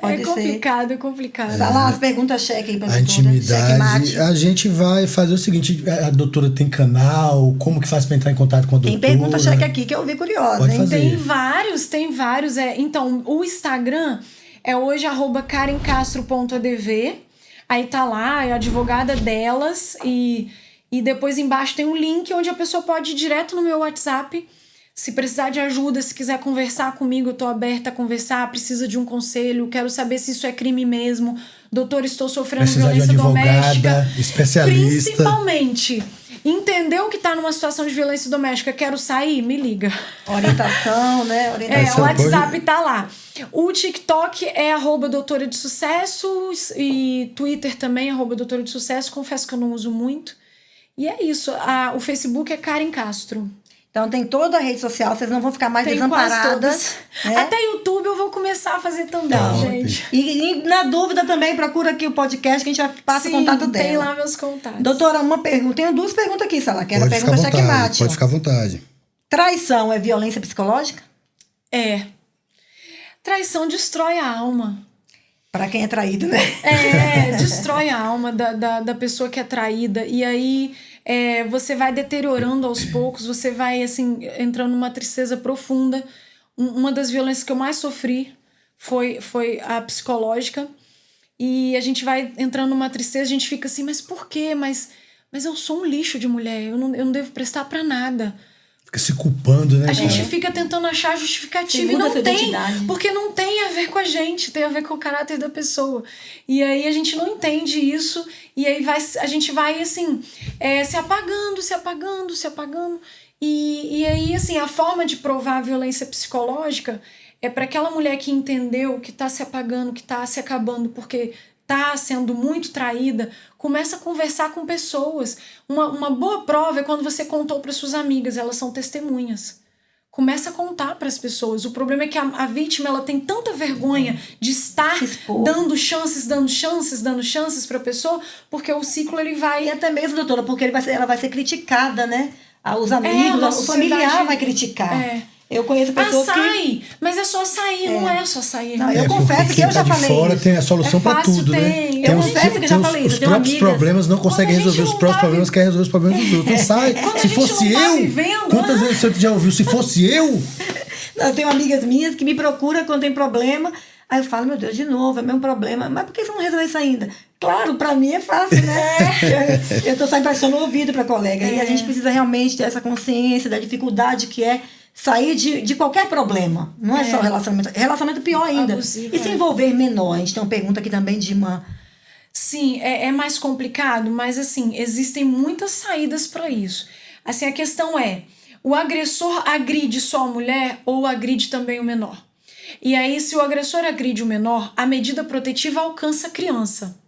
pode complicado, ser. É complicado. Tá lá as perguntas cheque aí pra A doutora. intimidade, a gente vai fazer o seguinte, a doutora tem canal, como que faz pra entrar em contato com a doutora? Tem pergunta cheque aqui que eu vi curiosa, Pode hein? fazer. Tem vários. Então, o Instagram é hoje @karencastro.adv. Aí tá lá, é a advogada delas e depois embaixo tem um link onde a pessoa pode ir direto no meu WhatsApp. Se precisar de ajuda, se quiser conversar comigo, eu tô aberta a conversar, precisa de um conselho, quero saber se isso é crime mesmo. Doutor, estou sofrendo violência doméstica. Especialista. Principalmente, entendeu que tá numa situação de violência doméstica, quero sair? Me liga. Orientação, né? O WhatsApp tá lá. O TikTok é @doutora de sucesso e Twitter também, @doutora de sucesso. Confesso que eu não uso muito. E é isso. O Facebook é Karen Castro. Então tem toda a rede social, vocês não vão ficar mais desamparadas. Né? Até YouTube eu vou começar a fazer também, gente. E na dúvida também, procura aqui o podcast que a gente já passa o contato dela. Tem lá meus contatos. Doutora, uma pergunta. Tenho duas perguntas aqui, se ela quer. A pergunta checkmate. Pode ficar à vontade. Traição é violência psicológica? É. Traição destrói a alma. Pra quem é traído, né? Destrói a alma da pessoa que é traída. E aí você vai deteriorando aos poucos, você vai assim entrando numa tristeza profunda. Uma das violências que eu mais sofri foi a psicológica. E a gente vai entrando numa tristeza, a gente fica assim, mas por quê? Mas eu sou um lixo de mulher, eu não devo prestar pra nada. Fica se culpando, né? A gente fica tentando achar justificativa e não tem, porque não tem a ver com a gente, tem a ver com o caráter da pessoa. E aí a gente não entende isso e aí a gente vai assim, se apagando. E aí assim, a forma de provar a violência psicológica é para aquela mulher que entendeu que tá se apagando, que tá se acabando porque tá sendo muito traída, começa a conversar com pessoas. Uma boa prova é quando você contou para suas amigas, elas são testemunhas. Começa a contar para as pessoas. O problema é que a vítima ela tem tanta vergonha de estar dando chances para a pessoa, porque o ciclo ele vai... E até mesmo, doutora, porque ela vai ser criticada, né? Os amigos, o familiar vai criticar. Eu conheço pessoas mas é só sair, não é só sair. Não, eu confesso que eu já falei fora tem a solução pra tudo, né? Eu confesso que eu já falei isso. Os próprios problemas não conseguem resolver os próprios problemas, querem resolver os problemas dos outros. Sai. Se fosse eu, quantas vezes você já ouviu? Se fosse eu... Eu tenho amigas minhas que me procuram quando tem problema. Aí eu falo, meu Deus, de novo, é meu problema. Mas por que você não resolveu isso ainda? Claro, pra mim é fácil, né? Eu tô só emprestando o ouvido pra colega. E a gente precisa realmente ter essa consciência da dificuldade que é sair de qualquer problema. Não é só relacionamento. Relacionamento pior ainda. Abusivo, e se envolver menor. A gente tem uma pergunta aqui também de uma... Sim, é mais complicado, mas assim, existem muitas saídas para isso. Assim, a questão é, o agressor agride só a mulher ou agride também o menor? E aí, se o agressor agride o menor, a medida protetiva alcança a criança.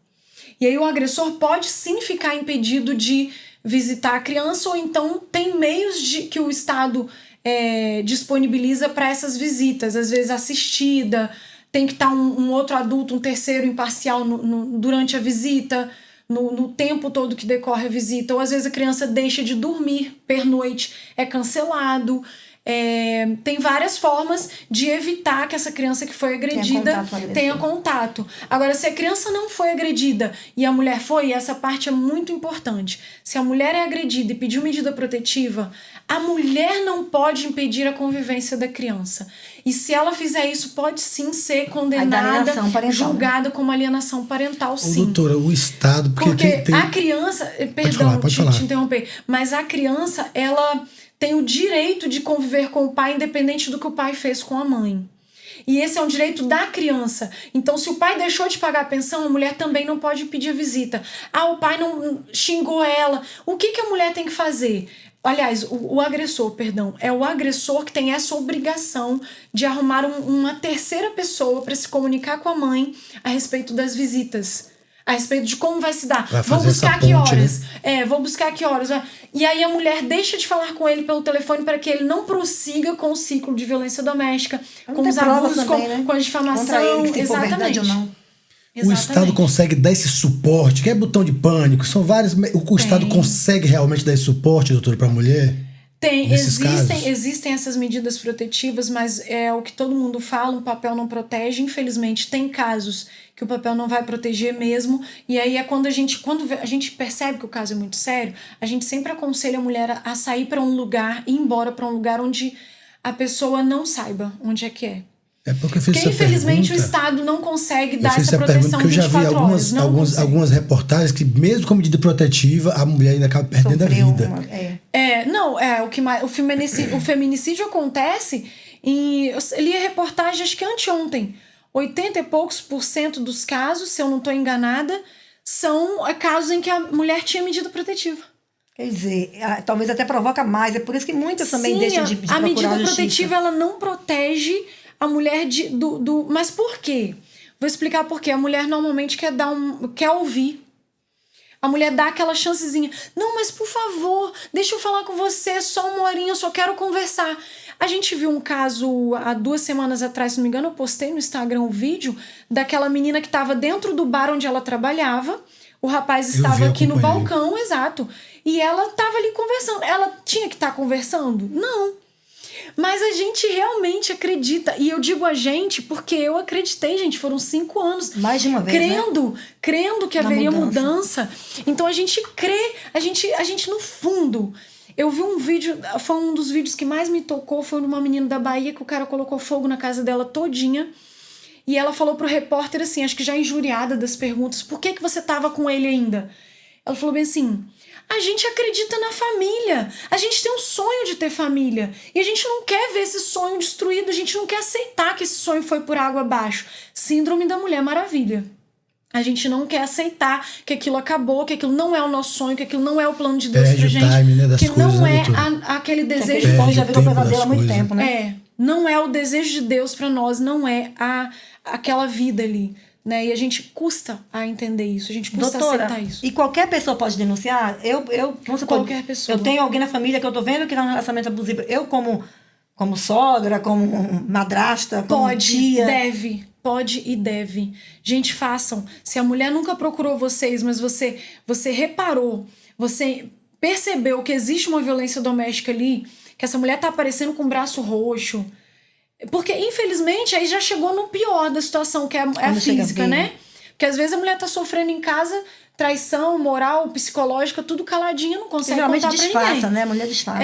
E aí o agressor pode sim ficar impedido de visitar a criança, ou então tem meios que o Estado disponibiliza para essas visitas, às vezes assistida, tem que estar um outro adulto, um terceiro imparcial durante a visita, no tempo todo que decorre a visita, ou às vezes a criança deixa de dormir pernoite, é cancelado. tem várias formas de evitar que essa criança que foi agredida tenha contato. Agora, se a criança não foi agredida e a mulher foi, essa parte é muito importante. Se a mulher é agredida e pediu medida protetiva, a mulher não pode impedir a convivência da criança. E se ela fizer isso, pode sim ser condenada, julgada como alienação parental, sim. Doutora, o Estado... Porque a criança... Perdão, pode falar. Te interromper. Mas a criança, ela tem o direito de conviver com o pai, independente do que o pai fez com a mãe. E esse é um direito da criança. Então, se o pai deixou de pagar a pensão, a mulher também não pode pedir a visita. O pai não xingou ela. O que a mulher tem que fazer? Aliás, o agressor, perdão, é o agressor que tem essa obrigação de arrumar uma terceira pessoa para se comunicar com a mãe a respeito das visitas, a respeito de como vai se dar. Vou buscar que horas. Né? Vou buscar que horas. E aí a mulher deixa de falar com ele pelo telefone para que ele não prossiga com o ciclo de violência doméstica, com os abusos, também, né? Com a difamação. Contra ele, se for verdade ou não. O Estado consegue dar esse suporte, que é botão de pânico, são vários. O Estado consegue realmente dar esse suporte, doutora, para a mulher? Existem essas medidas protetivas, mas é o que todo mundo fala, o papel não protege. Infelizmente, tem casos que o papel não vai proteger mesmo. E aí é quando a gente percebe que o caso é muito sério, a gente sempre aconselha a mulher a sair para um lugar, ir embora para um lugar onde a pessoa não saiba onde é que é. Porque infelizmente o Estado não consegue dar essa proteção 24 horas. Eu já vi algumas reportagens que mesmo com medida protetiva a mulher ainda acaba perdendo a vida. O feminicídio acontece eu li a reportagem acho que anteontem. 80 e poucos % dos casos, se eu não estou enganada, são casos em que a mulher tinha medida protetiva. Quer dizer, talvez até provoca mais. É por isso que muitas também deixam de procurar a medida justiça. protetiva ela não protege a mulher Mas por quê? Vou explicar por quê. A mulher normalmente quer ouvir. A mulher dá aquela chancezinha. Não, mas por favor, deixa eu falar com você só uma horinha, eu só quero conversar. A gente viu um caso há 2 semanas atrás, se não me engano, eu postei no Instagram um vídeo daquela menina que estava dentro do bar onde ela trabalhava. O rapaz estava aqui no balcão, exato. E ela estava ali conversando. Ela tinha que estar conversando? Não. Mas a gente realmente acredita, e eu digo a gente porque eu acreditei, gente, foram 5 anos. Mais de uma vez, crendo que haveria mudança. Então a gente crê, a gente no fundo. Eu vi um vídeo, foi um dos vídeos que mais me tocou, foi numa menina da Bahia que o cara colocou fogo na casa dela todinha. E ela falou pro repórter assim, acho que já injuriada das perguntas, por que você tava com ele ainda? Ela falou bem assim... A gente acredita na família. A gente tem um sonho de ter família. E a gente não quer ver esse sonho destruído. A gente não quer aceitar que esse sonho foi por água abaixo. Síndrome da Mulher Maravilha. A gente não quer aceitar que aquilo acabou, que aquilo não é o nosso sonho, que aquilo não é o plano de Deus pra gente. Time, né, que coisas, não é aquele desejo. desejo. Já virou pesadelo há muito tempo, né? Não é o desejo de Deus pra nós. Não é aquela vida ali. Né? E a gente custa a entender isso, a gente custa a aceitar isso. E qualquer pessoa pode denunciar? Qualquer pessoa. Eu tenho alguém na família que eu tô vendo que tá num relacionamento abusivo. Eu, como sogra, como madrasta, como tia... Pode e deve. Gente, façam. Se a mulher nunca procurou vocês, mas você reparou, você percebeu que existe uma violência doméstica ali, que essa mulher tá aparecendo com o braço roxo... Porque, infelizmente, aí já chegou no pior da situação, que é a física, né? Porque às vezes a mulher tá sofrendo em casa, traição, moral, psicológica, tudo caladinha, não consegue contar pra ninguém. Disfarça, né? A mulher disfarça.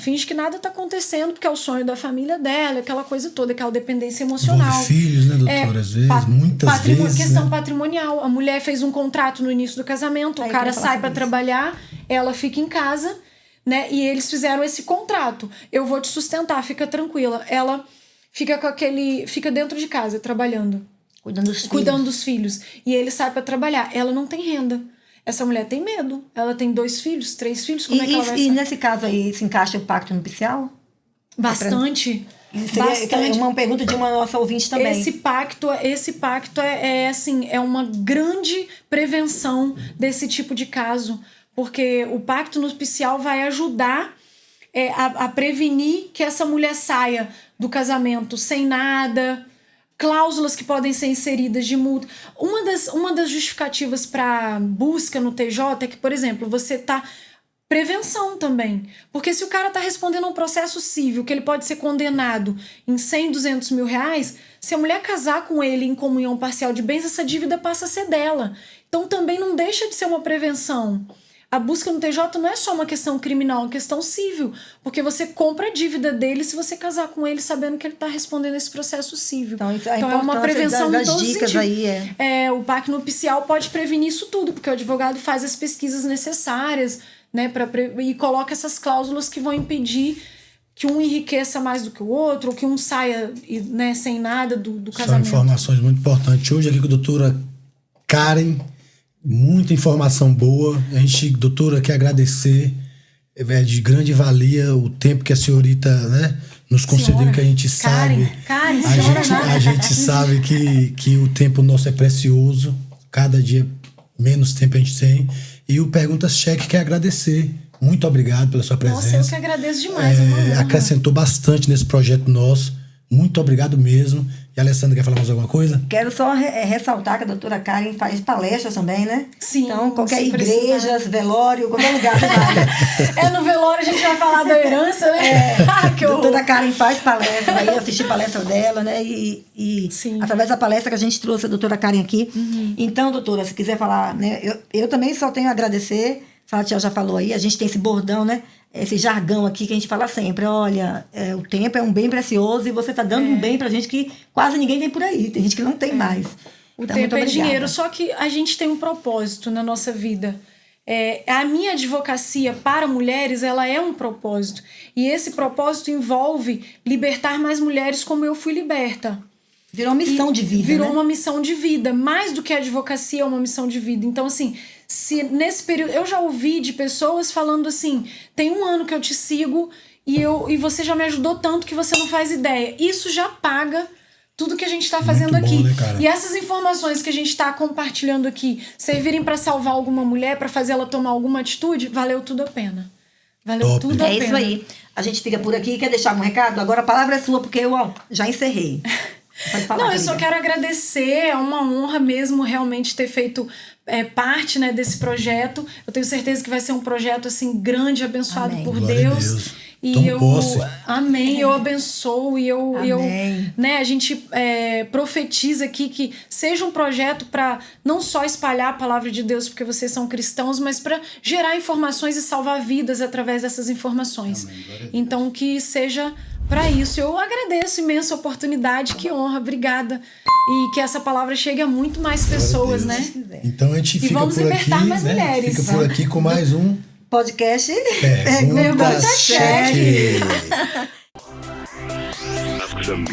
Finge que nada tá acontecendo, porque é o sonho da família dela, aquela coisa toda, aquela dependência emocional. Envolve filhos, né, doutora? Às vezes, muitas vezes. Questão patrimonial. A mulher fez um contrato no início do casamento, o cara sai pra trabalhar, ela fica em casa, né? E eles fizeram esse contrato. Eu vou te sustentar, fica tranquila. Ela... Fica dentro de casa, trabalhando. Cuidando dos filhos. E ele sai pra trabalhar. Ela não tem renda. Essa mulher tem medo. Ela tem 2 filhos, 3 filhos. Como é que ela vai sair? E nesse caso aí, se encaixa o pacto nupcial? Bastante. Bastante. Uma pergunta de uma nossa ouvinte também. Esse pacto é uma grande prevenção desse tipo de caso. Porque o pacto nupcial vai ajudar a prevenir que essa mulher saia do casamento sem nada, cláusulas que podem ser inseridas de multa. Uma das justificativas para busca no TJ é que, por exemplo, você está prevenção também. Porque se o cara tá respondendo a um processo civil, que ele pode ser condenado em 100, 200 mil reais, se a mulher casar com ele em comunhão parcial de bens, essa dívida passa a ser dela. Então também não deixa de ser uma prevenção. A busca no TJ não é só uma questão criminal, é uma questão civil, porque você compra a dívida dele se você casar com ele sabendo que ele está respondendo esse processo civil. Então, é uma prevenção das em todos dicas os aí o pacto nupcial pode prevenir isso tudo, porque o advogado faz as pesquisas necessárias, né, e coloca essas cláusulas que vão impedir que um enriqueça mais do que o outro, ou que um saia, né, sem nada do casamento. São informações muito importantes. Hoje aqui com a doutora Karen, muita informação boa. A gente, doutora, quer agradecer. É de grande valia o tempo que a senhorita, né, nos concedeu, que a gente sabe. Karen, a gente sabe que o tempo nosso é precioso. Cada dia menos tempo a gente tem. E o Perguntas Cheque quer agradecer. Muito obrigado pela sua presença. Nossa, eu que agradeço demais. É uma honra. Acrescentou bastante nesse projeto nosso. Muito obrigado mesmo. E a Alessandra quer falar mais alguma coisa? Quero só ressaltar que a doutora Karen faz palestras também, né? Sim. Então, qualquer se igreja, precisar. Velório, qualquer lugar que vai. No velório a gente vai falar da herança, né? Que A doutora Karen faz palestra, aí eu assisti palestra dela, né? Sim. Através da palestra que a gente trouxe a doutora Karen aqui. Então, doutora, se quiser falar, né? Eu também só tenho a agradecer. A Tia já falou aí, a gente tem esse bordão, né? Esse jargão aqui que a gente fala sempre. Olha, o tempo é um bem precioso e você está dando um bem pra gente que quase ninguém tem por aí. Tem gente que não tem mais. O Então, tempo muito é obrigada. dinheiro, só que a gente tem um propósito na nossa vida. A minha advocacia para mulheres, ela é um propósito. E esse propósito envolve libertar mais mulheres como eu fui liberta. Virou uma missão de vida, Virou né? uma missão de vida. Mais do que a advocacia é uma missão de vida. Então, assim, se nesse período... Eu já ouvi de pessoas falando assim, tem 1 ano que eu te sigo e você já me ajudou tanto que você não faz ideia. Isso já paga tudo que a gente está fazendo Muito bom, aqui. né, cara? E essas informações que a gente está compartilhando aqui servirem para salvar alguma mulher, para fazer ela tomar alguma atitude, valeu tudo a pena. Valeu Top. tudo a pena. É isso aí. A gente fica por aqui. Quer deixar algum recado? Agora a palavra é sua, porque eu já encerrei. Pode falar, Não, eu só querida. quero agradecer, é uma honra mesmo realmente ter feito parte, né, desse projeto. Eu tenho certeza que vai ser um projeto assim grande, abençoado Amém. por Glória a Deus. Deus. E Tome eu, posse. amém, eu abençoo e eu, Amém. né, a gente profetiza aqui que seja um projeto para não só espalhar a palavra de Deus porque vocês são cristãos, mas para gerar informações e salvar vidas através dessas informações. Então que seja para isso. Eu agradeço imensa oportunidade, que honra, obrigada. E que essa palavra chegue a muito mais pessoas, né? Então a gente E fica vamos por aqui, libertar mais né? mulheres. Fica por aqui com mais um Podcast Perguntas Cheque. Ask them.